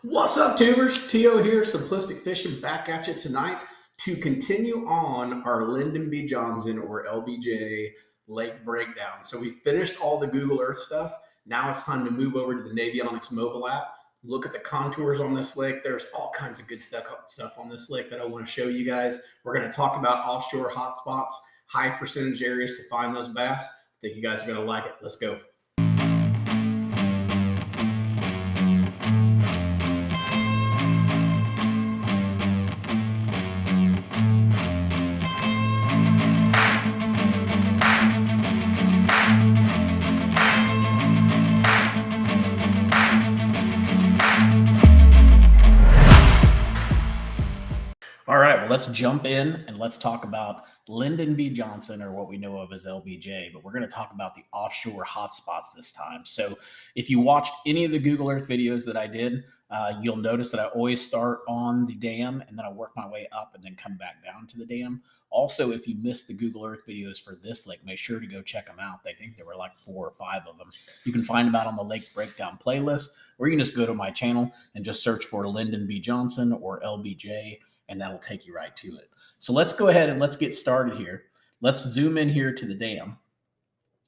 What's up, tubers? T.O. here, Simplistic Fishing, back at you tonight to continue on our Lyndon B. Johnson or LBJ Lake breakdown. So we finished all the Google Earth stuff. Now it's time to move over to the Navionics mobile app. Look at the contours on this lake. There's all kinds of good stuff on this lake that I want to show you guys. We're going to talk about offshore hotspots, high percentage areas to find those bass. I think you guys are going to like it. Let's go. All right, well, let's jump in and let's talk about Lyndon B. Johnson, or what we know of as LBJ, but we're going to talk about the offshore hotspots this time. So if you watched any of the Google Earth videos that I did, you'll notice that I always start on the dam and then I work my way up and then come back down to the dam. Also, if you missed the Google Earth videos for this lake, make sure to go check them out. I think there were like 4 or 5 of them. You can find them out on the Lake Breakdown playlist, or you can just go to my channel and just search for Lyndon B. Johnson or LBJ, and that'll take you right to it. So let's go ahead and let's get started here. Let's zoom in here to the dam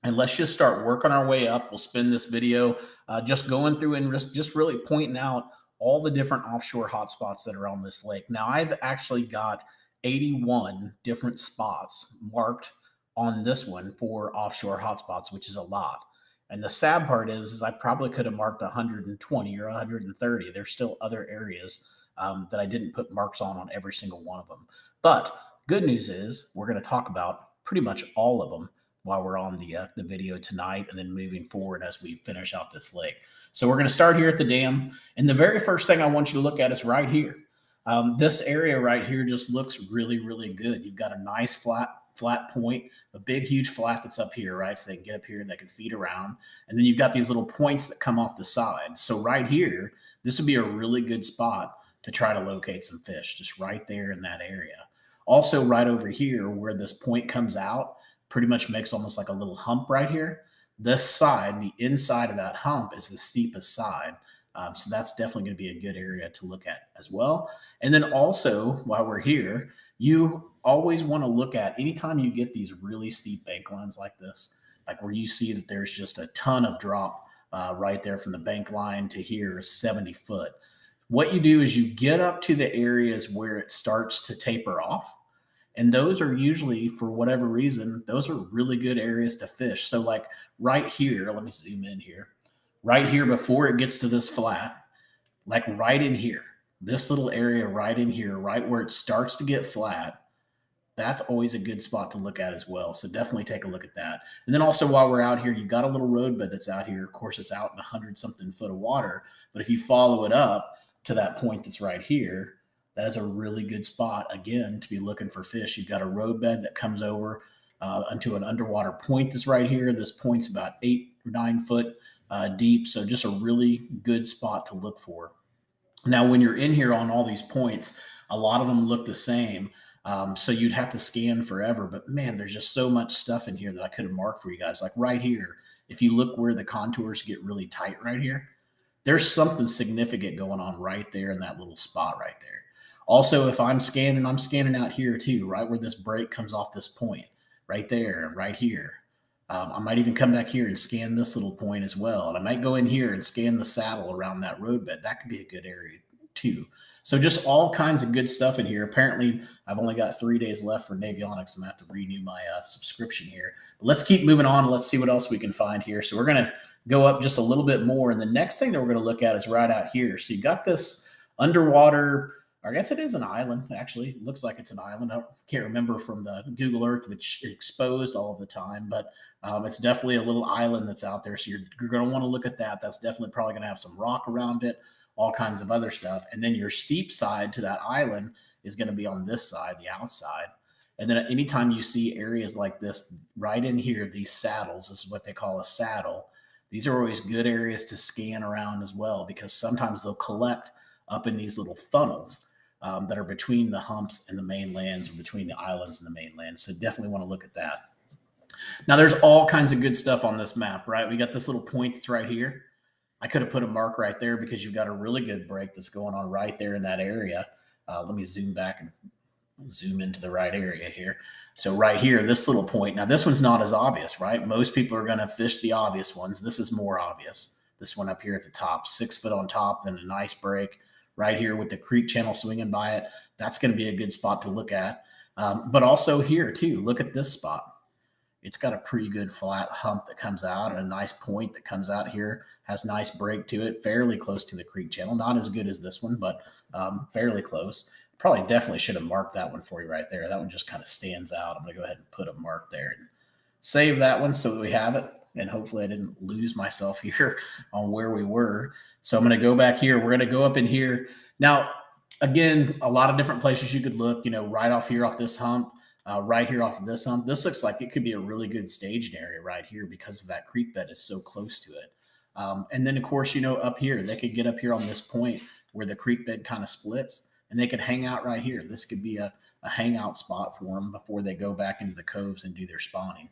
and let's just start working our way up. We'll spend this video just going through and just really pointing out all the different offshore hotspots that are on this lake. Now, I've actually got 81 different spots marked on this one for offshore hotspots, which is a lot. And the sad part is I probably could have marked 120 or 130. There's still other areas that I didn't put marks on every single one of them. But good news is we're going to talk about pretty much all of them while we're on the video tonight, and then moving forward as we finish out this lake. So we're going to start here at the dam. And the very first thing I want you to look at is right here. This area right here just looks really, really good. You've got a nice flat point, a big, huge flat that's up here, right? So they can get up here and they can feed around. And then you've got these little points that come off the side. So right here, this would be a really good spot to try to locate some fish, just right there in that area. Also, right over here where this point comes out, pretty much makes almost like a little hump right here. This side, the inside of that hump, is the steepest side. So that's definitely going to be a good area to look at as well. And then also, while we're here, you always want to look at, anytime you get these really steep bank lines like this, like where you see that there's just a ton of drop right there from the bank line to here, 70 foot. What you do is you get up to the areas where it starts to taper off. And those are usually, for whatever reason, those are really good areas to fish. So like right here, let me zoom in here. Right here before it gets to this flat, like right in here, this little area right in here, right where it starts to get flat, that's always a good spot to look at as well. So definitely take a look at that. And then also while we're out here, you've got a little roadbed that's out here. Of course, it's out in 100-something foot of water. But if you follow it up to that point that's right here, that is a really good spot, again, to be looking for fish. You've got a roadbed that comes over onto an underwater point that's right here. This point's about 8 or 9 foot deep. So just a really good spot to look for. Now, when you're in here on all these points, a lot of them look the same. So you'd have to scan forever, but man, there's just so much stuff in here that I could have marked for you guys. Like right here, if you look where the contours get really tight right here, there's something significant going on right there in that little spot right there. Also, if I'm scanning out here too, right where this break comes off this point, right there and right here. I might even come back here and scan this little point as well. And I might go in here and scan the saddle around that roadbed. That could be a good area too. So just all kinds of good stuff in here. Apparently, I've only got 3 days left for Navionics. I'm going to have to renew my subscription here. But let's keep moving on. Let's see what else we can find here. So we're going to go up just a little bit more. And the next thing that we're going to look at is right out here. So you got this underwater, or I guess it is an island, actually. It looks like it's an island. I can't remember from the Google Earth, which is exposed all of the time. But it's definitely a little island that's out there. So you're going to want to look at that. That's definitely probably going to have some rock around it, all kinds of other stuff. And then your steep side to that island is going to be on this side, the outside. And then anytime you see areas like this, right in here, these saddles, this is what they call a saddle. These are always good areas to scan around as well, because sometimes they'll collect up in these little funnels that are between the humps and the mainlands, or between the islands and the mainland. So definitely want to look at that. Now, there's all kinds of good stuff on this map, right? We got this little point that's right here. I could have put a mark right there because you've got a really good break that's going on right there in that area. Let me zoom back and zoom into the right area here. So right here, this little point. Now this one's not as obvious, right? Most people are going to fish the obvious ones. This is more obvious. This one up here at the top, 6 foot on top, then a nice break right here with the creek channel swinging by it. That's going to be a good spot to look at. But also here too, look at this spot. It's got a pretty good flat hump that comes out and a nice point that comes out here. Has nice break to it, fairly close to the creek channel. Not as good as this one, but fairly close. Probably definitely should have marked that one for you right there. That one just kind of stands out. I'm going to go ahead and put a mark there and save that one so that we have it. And hopefully I didn't lose myself here on where we were. So I'm going to go back here. We're going to go up in here. Now, again, a lot of different places you could look, right off here off this hump, right here off of this hump. This looks like it could be a really good staging area right here because of that creek bed is so close to it. And then, of course, up here, they could get up here on this point where the creek bed kind of splits, and they could hang out right here. This could be a hangout spot for them before they go back into the coves and do their spawning.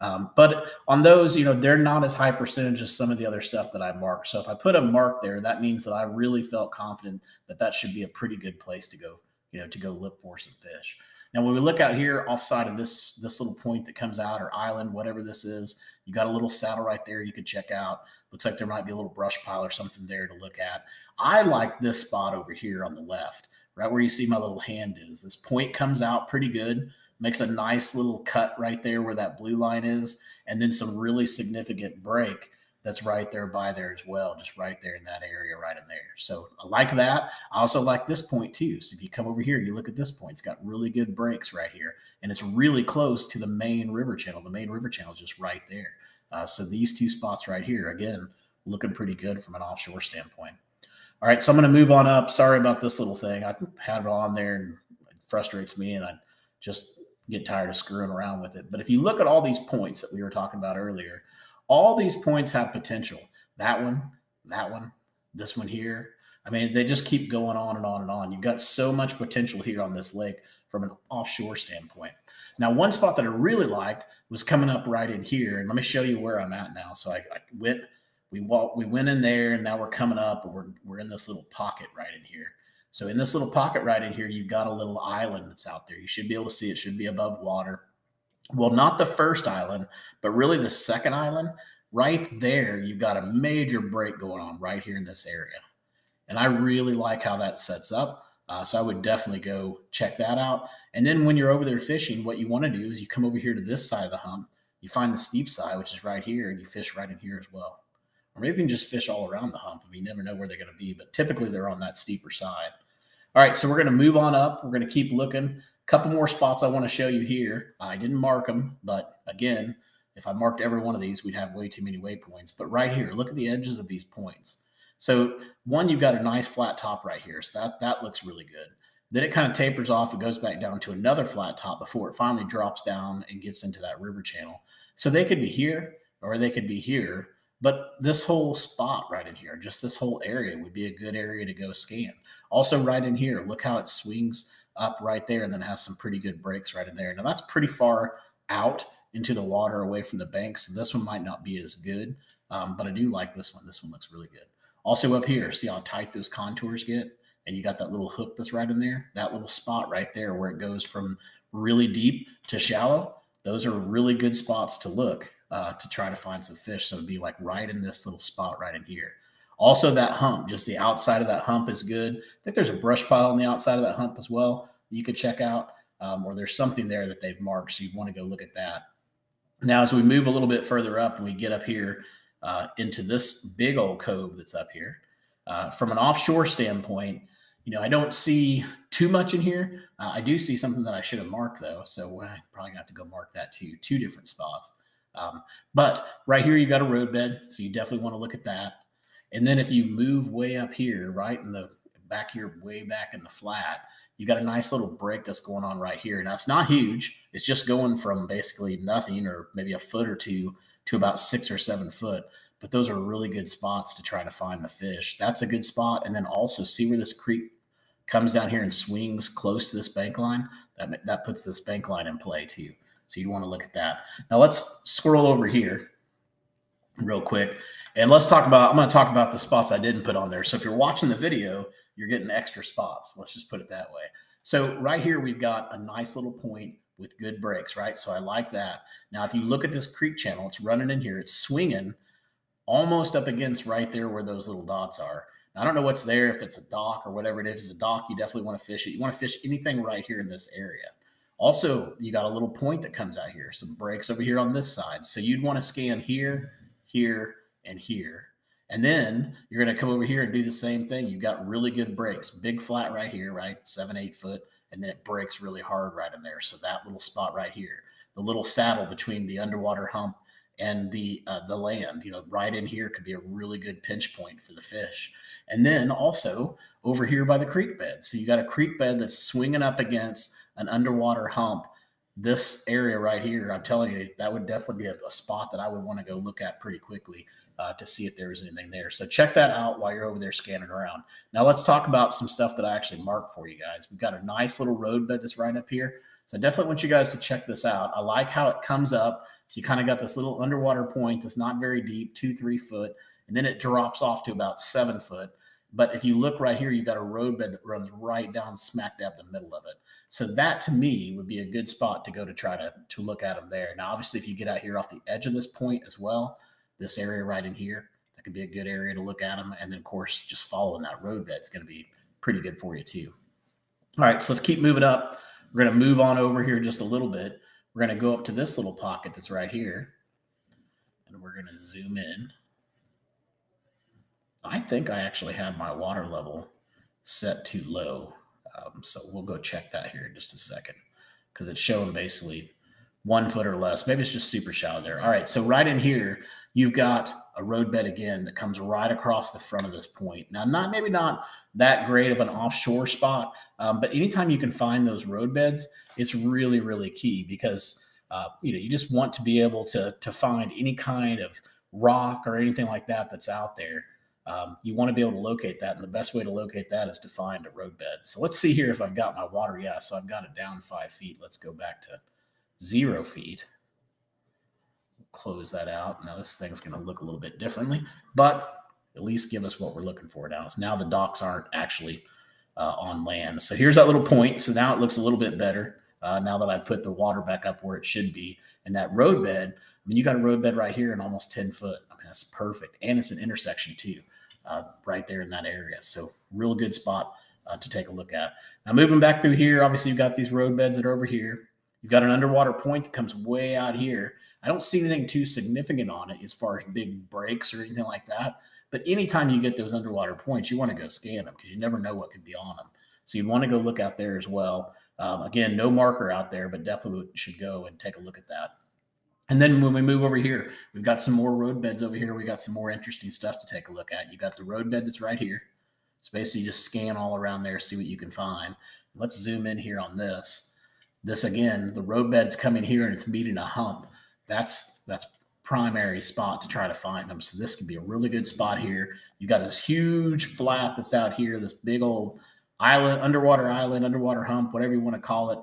But on those, they're not as high percentage as some of the other stuff that I marked. So if I put a mark there, that means that I really felt confident that that should be a pretty good place to go, to go look for some fish. Now, when we look out here offside of this little point that comes out, or island, whatever this is, you got a little saddle right there you could check out. Looks like there might be a little brush pile or something there to look at. I like this spot over here on the left, right where you see my little hand is. This point comes out pretty good, makes a nice little cut right there where that blue line is, and then some really significant break that's right there by there as well, just right there in that area right in there. So I like that. I also like this point too. So if you come over here, you look at this point, it's got really good breaks right here, and it's really close to the main river channel. The main river channel is just right there. So these two spots right here, again, looking pretty good from an offshore standpoint. All right, so I'm going to move on up. Sorry about this little thing. I have it on there and it frustrates me, and I just get tired of screwing around with it. But if you look at all these points that we were talking about earlier, all these points have potential. That one, this one here. I mean, they just keep going on and on and on. You've got so much potential here on this lake from an offshore standpoint. Now, one spot that I really liked was coming up right in here. And let me show you where I'm at now. So we went in there, and now we're coming up, and we're in this little pocket right in here. So in this little pocket right in here, you've got a little island that's out there. You should be able to see it. Should be above water. Well, not the first island, but really the second island. Right there, you've got a major break going on right here in this area. And I really like how that sets up. So I would definitely go check that out. And then when you're over there fishing, what you want to do is you come over here to this side of the hump. You find the steep side, which is right here, and you fish right in here as well. Or maybe you can just fish all around the hump. You never know where they're going to be, but typically they're on that steeper side. All right, so we're going to move on up. We're going to keep looking. A couple more spots I want to show you here. I didn't mark them, but again, if I marked every one of these, we'd have way too many waypoints. But right here, look at the edges of these points. So one, you've got a nice flat top right here. So that looks really good. Then it kind of tapers off. It goes back down to another flat top before it finally drops down and gets into that river channel. So they could be here or they could be here. But this whole spot right in here, just this whole area would be a good area to go scan. Also right in here, look how it swings up right there and then has some pretty good breaks right in there. Now that's pretty far out into the water away from the banks. So this one might not be as good, but I do like this one. This one looks really good. Also up here, see how tight those contours get? And you got that little hook that's right in there. That little spot right there where it goes from really deep to shallow. Those are really good spots to look to try to find some fish. So it'd be like right in this little spot right in here. Also that hump, just the outside of that hump is good. I think there's a brush pile on the outside of that hump as well you could check out, or there's something there that they've marked. So you want to go look at that. Now, as we move a little bit further up and we get up here into this big old cove that's up here, from an offshore standpoint, I don't see too much in here. I do see something that I should have marked though. So I probably gonna have to go mark that too, two different spots. But right here, you've got a roadbed. So you definitely want to look at that. And then if you move way up here, right in the back here, way back in the flat, you got a nice little break that's going on right here. Now it's not huge. It's just going from basically nothing or maybe a foot or two to about 6 or 7 foot. But those are really good spots to try to find the fish. That's a good spot. And then also see where this creek comes down here and swings close to this bank line. That puts this bank line in play too. So you want to look at that. Now let's scroll over here real quick. And let's talk about, I'm going to talk about the spots I didn't put on there. So if you're watching the video, you're getting extra spots. Let's just put it that way. So right here, we've got a nice little point with good breaks, right? So I like that. Now, if you look at this creek channel, it's running in here. It's swinging almost up against right there where those little dots are. Now, I don't know what's there, if it's a dock or whatever it is. If it's a dock, you definitely want to fish it. You want to fish anything right here in this area. Also, you got a little point that comes out here, some breaks over here on this side. So you'd want to scan here, here, and here. And then you're going to come over here and do the same thing. You've got really good breaks, big flat right here, right? 7-8 foot. And then it breaks really hard right in there. So that little spot right here, the little saddle between the underwater hump and the land, right in here could be a really good pinch point for the fish. And then also over here by the creek bed. So you got a creek bed that's swinging up against an underwater hump. This area right here, I'm telling you, that would definitely be a spot that I would want to go look at pretty quickly to see if there was anything there. So check that out while you're over there scanning around. Now let's talk about some stuff that I actually marked for you guys. We've got a nice little road bed that's right up here. So I definitely want you guys to check this out. I like how it comes up. So you kind of got this little underwater point that's not very deep, 2-3 foot, and then it drops off to about 7 foot. But if you look right here, you got a road bed that runs right down smack dab the middle of it. So that to me would be a good spot to go to try to look at them there. Now, obviously, if you get out here off the edge of this point as well, this area right in here, that could be a good area to look at them. And then, of course, just following that road bed is going to be pretty good for you too. All right, so let's keep moving up. We're going to move on over here just a little bit. We're going to go up to this little pocket that's right here, and we're going to zoom in. I think I actually have my water level set too low. So we'll go check that here in just a second because it's showing basically 1 foot or less. Maybe it's just super shallow there. All right, so right in here, you've got a road bed again that comes right across the front of this point. Now, maybe not that great of an offshore spot, but anytime you can find those road beds, it's really, really key because you just want to be able to find any kind of rock or anything like that that's out there. You want to be able to locate that, and the best way to locate that is to find a road bed. So let's see here if I've got my water. Yeah, so I've got it down 5 feet. Let's go back to 0 feet. Close that out. Now this thing's going to look a little bit differently, but at least give us what we're looking for now. So now the docks aren't actually on land. So here's that little point. So now it looks a little bit better now that I put the water back up where it should be. And that road bed, I mean, you got a road bed right here in almost 10 foot. I mean, that's perfect. And it's an intersection too. Right there in that area. So real good spot to take a look at. Now moving back through here, obviously you've got these road beds that are over here. You've got an underwater point that comes way out here. I don't see anything too significant on it as far as big breaks or anything like that. But anytime you get those underwater points, you want to go scan them because you never know what could be on them. So you'd want to go look out there as well. Again, no marker out there, but definitely should go and take a look at that. And then when we move over here, we've got some more road beds over here. We got some more interesting stuff to take a look at. You got the road bed that's right here. So basically just scan all around there, see what you can find. Let's zoom in here on this. This again, the road bed's coming here and it's meeting a hump. That's primary spot to try to find them. So this could be a really good spot here. You got this huge flat that's out here, this big old island, underwater hump, whatever you want to call it.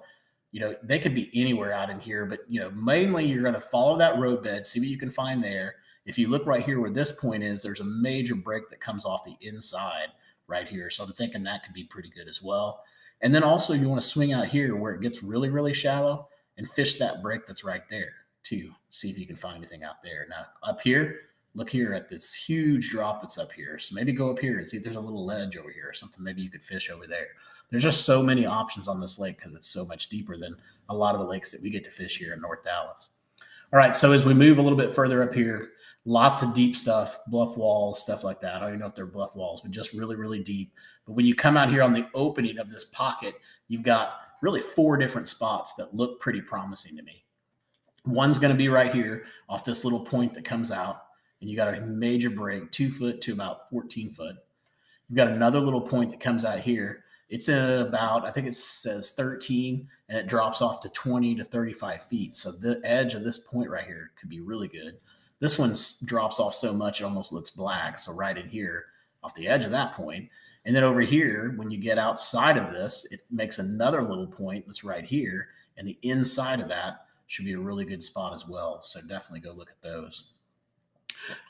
They could be anywhere out in here, but, mainly you're going to follow that road bed, see what you can find there. If you look right here where this point is, there's a major break that comes off the inside right here. So I'm thinking that could be pretty good as well. And then also you want to swing out here where it gets really, really shallow and fish that break that's right there too. See if you can find anything out there. Now up here, look here at this huge drop that's up here. So maybe go up here and see if there's a little ledge over here or something. Maybe you could fish over there. There's just so many options on this lake because it's so much deeper than a lot of the lakes that we get to fish here in North Dallas. All right, so as we move a little bit further up here, lots of deep stuff, bluff walls, stuff like that. I don't even know if they're bluff walls, but just really, really deep. But when you come out here on the opening of this pocket, you've got really 4 different spots that look pretty promising to me. One's going to be right here off this little point that comes out, and you got a major break, 2 foot to about 14 foot. You've got another little point that comes out here. It's about, I think it says 13, and it drops off to 20 to 35 feet. So the edge of this point right here could be really good. This one drops off so much it almost looks black. So right in here off the edge of that point. And then over here, when you get outside of this, it makes another little point that's right here. And the inside of that should be a really good spot as well. So definitely go look at those.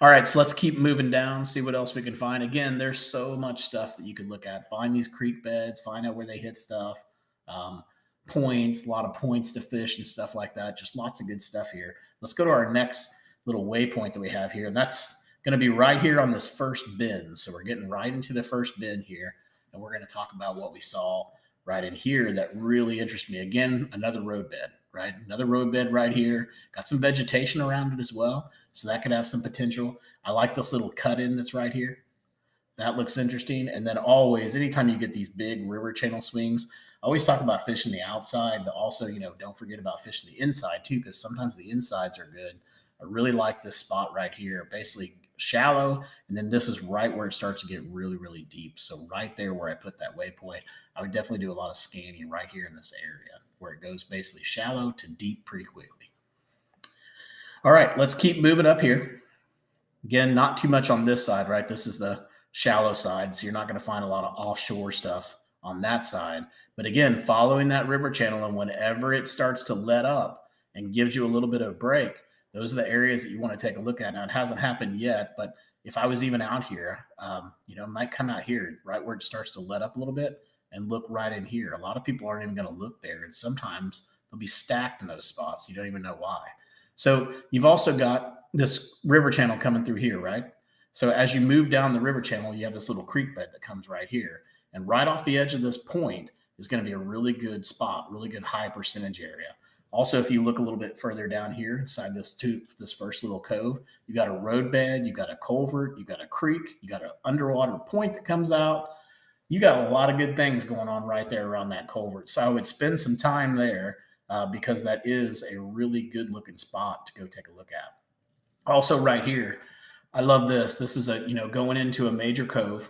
All right, so let's keep moving down, see what else we can find. Again, there's so much stuff that you could look at. Find these creek beds, find out where they hit stuff, um, points, a lot of points to fish and stuff like that. Just lots of good stuff here. Let's go to our next little waypoint that we have here, and that's going to be right here on this first bend. So we're getting right into the first bend here, and we're going to talk about what we saw right in here that really interests me. Again, another road bed, right? Another road bed right here. Got some vegetation around it as well. So that could have some potential. I like this little cut in that's right here. That looks interesting. And then always, anytime you get these big river channel swings, I always talk about fishing the outside, but also, don't forget about fishing the inside too, because sometimes the insides are good. I really like this spot right here, basically shallow. And then this is right where it starts to get really, really deep. So right there where I put that waypoint, I would definitely do a lot of scanning right here in this area where it goes basically shallow to deep pretty quickly. All right, let's keep moving up here. Again, not too much on this side, right? This is the shallow side, so you're not going to find a lot of offshore stuff on that side. But again, following that river channel, and whenever it starts to let up and gives you a little bit of a break, those are the areas that you want to take a look at. Now, it hasn't happened yet, but if I was even out here, it might come out here, right where it starts to let up a little bit, and look right in here. A lot of people aren't even going to look there, and sometimes they'll be stacked in those spots. You don't even know why. So you've also got this river channel coming through here, right? So as you move down the river channel, you have this little creek bed that comes right here. And right off the edge of this point is going to be a really good spot, really good high percentage area. Also, if you look a little bit further down here inside this first little cove, you got a road bed, you got a culvert, you got a creek, you got an underwater point that comes out. You got a lot of good things going on right there around that culvert. So I would spend some time there because that is a really good looking spot to go take a look at. Also right here, I love this. This is going into a major cove.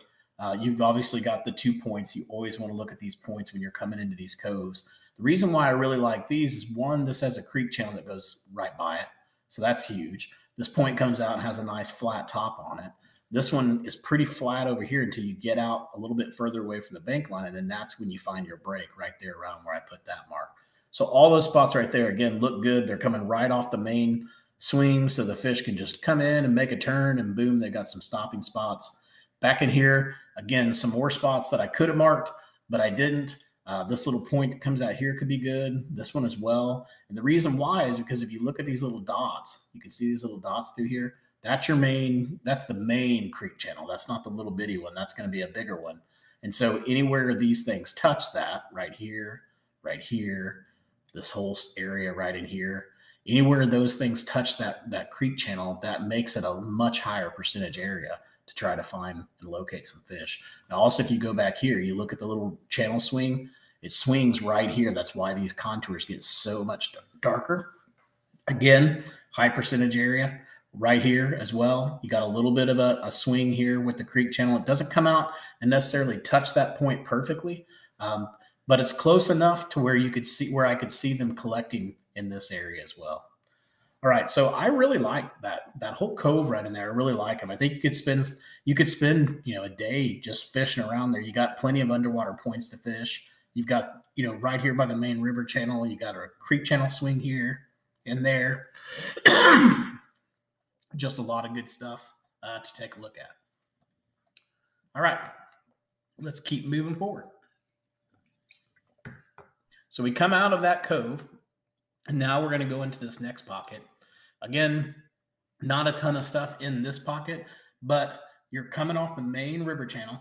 You've obviously got the 2 points. You always want to look at these points when you're coming into these coves. The reason why I really like these is one, this has a creek channel that goes right by it. So that's huge. This point comes out and has a nice flat top on it. This one is pretty flat over here until you get out a little bit further away from the bank line. And then that's when you find your break right there around where I put that mark. So all those spots right there, again, look good. They're coming right off the main swing, so the fish can just come in and make a turn, and boom, they got some stopping spots. Back in here, again, some more spots that I could have marked, but I didn't. This little point that comes out here could be good. This one as well. And the reason why is because if you look at these little dots, you can see these little dots through here. That's the main creek channel. That's not the little bitty one. That's going to be a bigger one. And so anywhere these things touch that, right here, this whole area right in here, anywhere those things touch that creek channel, that makes it a much higher percentage area to try to find and locate some fish. Now, also, if you go back here, you look at the little channel swing, it swings right here. That's why these contours get so much darker. Again, high percentage area right here as well. You got a little bit of a swing here with the creek channel. It doesn't come out and necessarily touch that point perfectly, but it's close enough to where I could see them collecting in this area as well. All right, so I really like that whole cove right in there. I really like them. I think you could spend a day just fishing around there. You got plenty of underwater points to fish. You've got right here by the main river channel. You got a creek channel swing here and there. Just a lot of good stuff to take a look at. All right, let's keep moving forward. So we come out of that cove, and now we're going to go into this next pocket. Again, not a ton of stuff in this pocket, but you're coming off the main river channel.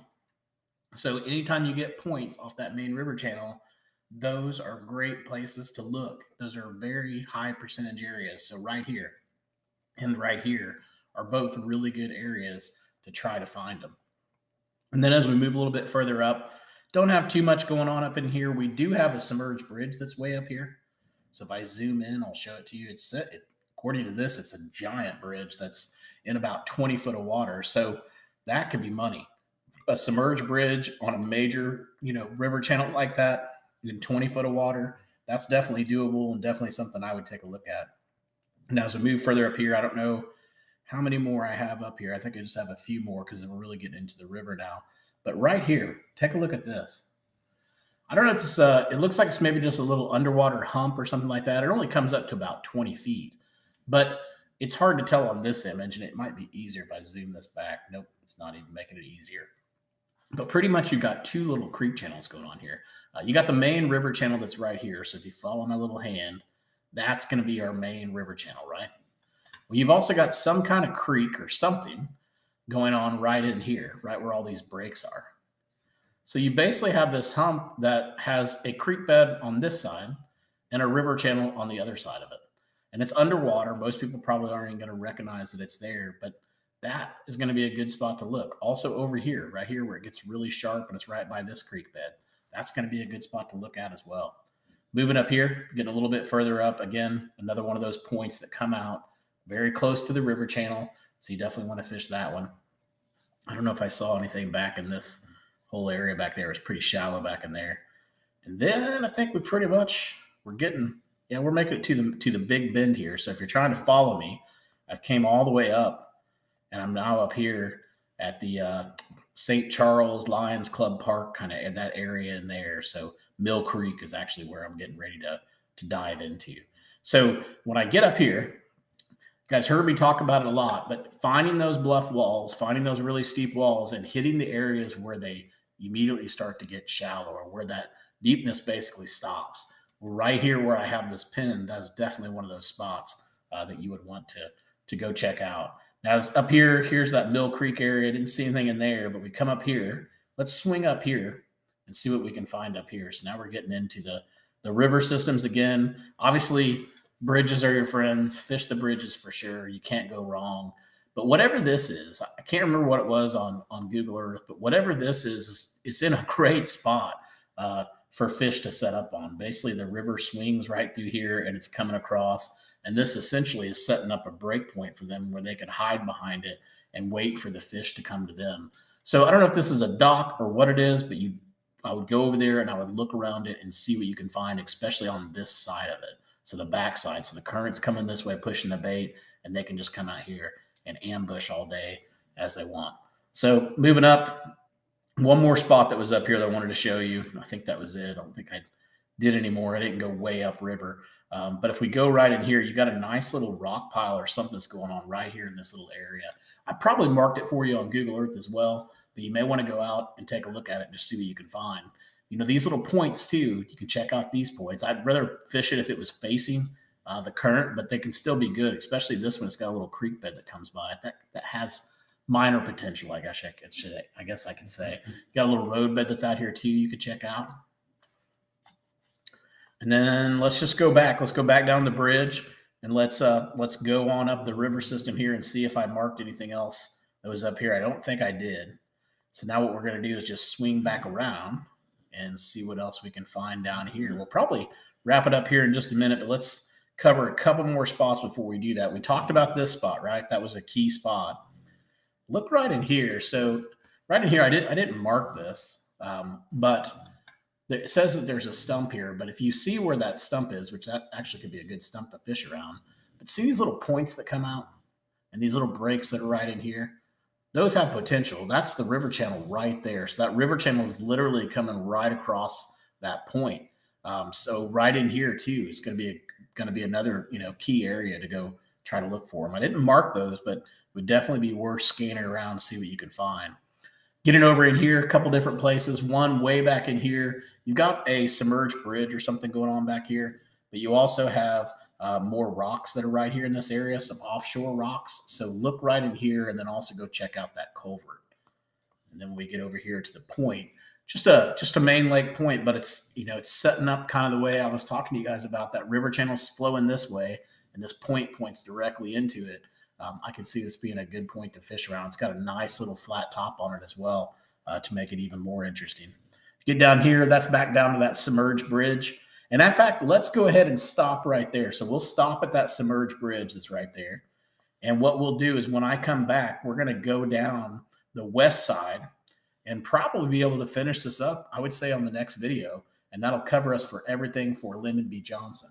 So anytime you get points off that main river channel, those are great places to look. Those are very high percentage areas. So right here and right here are both really good areas to try to find them. And then as we move a little bit further up, don't have too much going on up in here. We do have a submerged bridge that's way up here. So if I zoom in, I'll show it to you. According to this, it's a giant bridge that's in about 20 foot of water. So that could be money. A submerged bridge on a major, river channel like that in 20 foot of water, that's definitely doable and definitely something I would take a look at. Now, as we move further up here, I don't know how many more I have up here. I think I just have a few more because we're really getting into the river now. But right here, take a look at this. I don't know if this, it looks like it's maybe just a little underwater hump or something like that. It only comes up to about 20 feet. But It's hard to tell on this image, and it might be easier if I zoom this back. Nope, it's not even making it easier. But pretty much you've got two little creek channels going on here. You got the main river channel that's right here. So if you follow my little hand, that's going to be our main river channel, right? Well, you've also got some kind of creek or something going on right in here, right where all these breaks are. So you basically have this hump that has a creek bed on this side and a river channel on the other side of it. And it's underwater. Most people probably aren't even going to recognize that it's there, but that is going to be a good spot to look. Also over here, right here where it gets really sharp and it's right by this creek bed, that's going to be a good spot to look at as well. Moving up here, getting a little bit further up, again, another one of those points that come out very close to the river channel. So you definitely want to fish that one. I don't know if I saw anything back in this whole area back there. It was pretty shallow back in there. And then I think we're making it to the big bend here. So if you're trying to follow me, I've came all the way up, and I'm now up here at the St. Charles Lions Club Park, kind of that area in there. So Mill Creek is actually where I'm getting ready to dive into. So when I get up here, you guys heard me talk about it a lot, but finding those bluff walls, finding those really steep walls, and hitting the areas where they immediately start to get shallow or where that deepness basically stops. Right here where I have this pin, that's definitely one of those spots that you would want to go check out. Now, up here, here's that Mill Creek area. I didn't see anything in there, but we come up here. Let's swing up here and see what we can find up here. So now we're getting into the river systems again. Obviously, bridges are your friends. Fish the bridges for sure. You can't go wrong. But whatever this is, I can't remember what it was on Google Earth, but whatever this is, it's in a great spot for fish to set up on. Basically, the river swings right through here, and it's coming across. And this essentially is setting up a break point for them where they can hide behind it and wait for the fish to come to them. So I don't know if this is a dock or what it is, but I would go over there and I would look around it and see what you can find, especially on this side of it. So the back side. So the current's coming this way, pushing the bait, and they can just come out here and ambush all day as they want. So moving up, one more spot that was up here that I wanted to show you. I think that was it. I don't think I did any more. I didn't go way upriver. But if we go right in here, you got a nice little rock pile or something that's going on right here in this little area. I probably marked it for you on Google Earth as well, but you may want to go out and take a look at it and just see what you can find. You know, these little points too, you can check out these points. I'd rather fish it if it was facing the current, but they can still be good, especially this one. It's got a little creek bed that comes by. That has minor potential, I guess I can say. Got a little road bed that's out here too you could check out. And then let's just go back. Let's go back down the bridge and let's go on up the river system here and see if I marked anything else that was up here. I don't think I did. So now what we're going to do is just swing back around and see what else we can find down here. We'll probably wrap it up here in just a minute, but let's cover a couple more spots before we do that. We talked about this spot, right? That was a key spot. Look right in here. So right in here, I didn't mark this, but it says that there's a stump here. But if you see where that stump is, which that actually could be a good stump to fish around, but see these little points that come out and these little breaks that are right in here? Those have potential. That's the river channel right there. So that river channel is literally coming right across that point. So right in here too, it's going to be another key area to go try to look for them. I didn't mark those, but it would definitely be worth scanning around to see what you can find. Getting over in here, a couple different places. One way back in here, you've got a submerged bridge or something going on back here, but you also have more rocks that are right here in this area, some offshore rocks. So look right in here and then also go check out that culvert. And then when we get over here to the point, just a main lake point, but it's setting up kind of the way I was talking to you guys about. That river channel's flowing this way and this point points directly into it. I can see this being a good point to fish around. It's got a nice little flat top on it as well to make it even more interesting. Get down here, that's back down to that submerged bridge. And in fact, let's go ahead and stop right there. So we'll stop at that submerged bridge that's right there. And what we'll do is when I come back, we're going to go down the west side and probably be able to finish this up, I would say, on the next video. And that'll cover us for everything for Lyndon B. Johnson.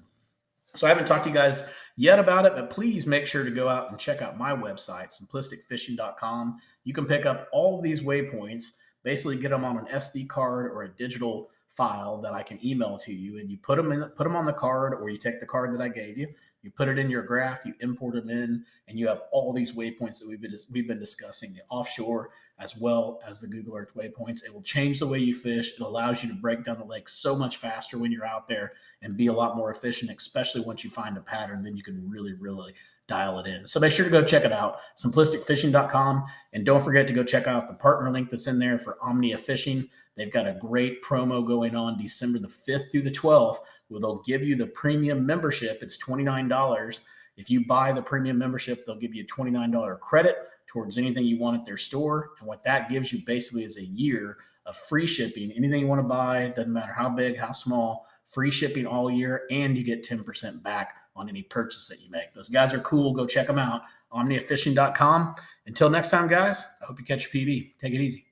So I haven't talked to you guys yet about it, but please make sure to go out and check out my website, simplisticfishing.com. You can pick up all of these waypoints, basically get them on an SD card or a digital file that I can email to you, and you put them on the card, or you take the card that I gave you, You put it in your graph, you import them in, and you have all these waypoints that we've been discussing, the offshore as well as the Google Earth waypoints. It will change the way you fish. It allows you to break down the lake so much faster when you're out there and be a lot more efficient, especially once you find a pattern. Then you can really dial it in. So make sure to go check it out, simplisticfishing.com. And don't forget to go check out the partner link that's in there for Omnia Fishing. They've got a great promo going on December the 5th through the 12th, where they'll give you the premium membership. It's $29. If you buy the premium membership, they'll give you a $29 credit towards anything you want at their store. And what that gives you basically is a year of free shipping. Anything you want to buy, doesn't matter how big, how small, free shipping all year, and you get 10% back on any purchase that you make. Those guys are cool. Go check them out. OmniaFishing.com. Until next time, guys, I hope you catch your PB. Take it easy.